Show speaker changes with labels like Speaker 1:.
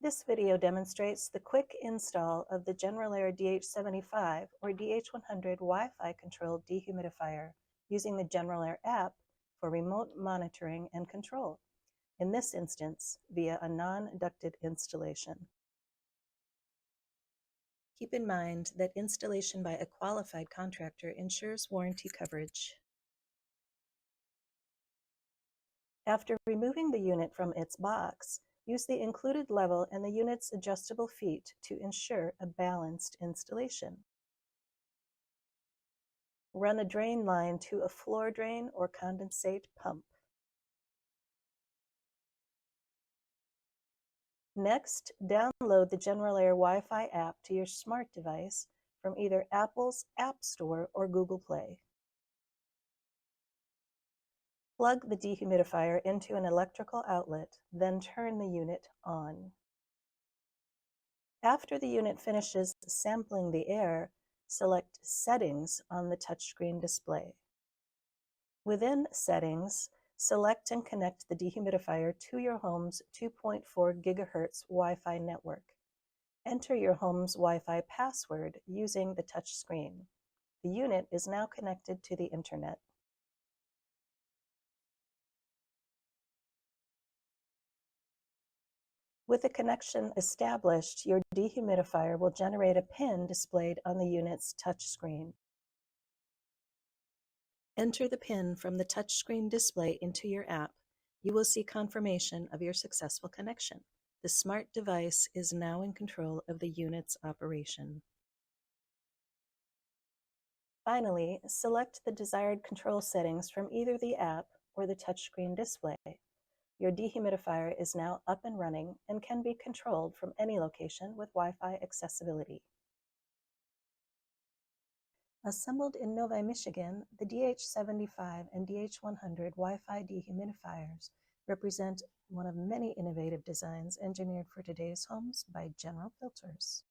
Speaker 1: This video demonstrates the quick install of the GeneralAire DH75 or DH100 Wi-Fi controlled dehumidifier using the GeneralAire app for remote monitoring and control, in this instance via a non-ducted installation. Keep in mind that installation by a qualified contractor ensures warranty coverage. After removing the unit from its box, use the included level and the unit's adjustable feet to ensure a balanced installation. Run a drain line to a floor drain or condensate pump. Next, download the GeneralAire Wi-Fi app to your smart device from either Apple's App Store or Google Play. Plug the dehumidifier into an electrical outlet, then turn the unit on. After the unit finishes sampling the air, select Settings on the touchscreen display. Within Settings, select and connect the dehumidifier to your home's 2.4 GHz Wi-Fi network. Enter your home's Wi-Fi password using the touchscreen. The unit is now connected to the internet. With the connection established, your dehumidifier will generate a PIN displayed on the unit's touchscreen. Enter the PIN from the touchscreen display into your app. You will see confirmation of your successful connection. The smart device is now in control of the unit's operation. Finally, select the desired control settings from either the app or the touchscreen display. Your dehumidifier is now up and running and can be controlled from any location with Wi-Fi accessibility. Assembled in Novi, Michigan, the DH75 and DH100 Wi-Fi dehumidifiers represent one of many innovative designs engineered for today's homes by General Filters.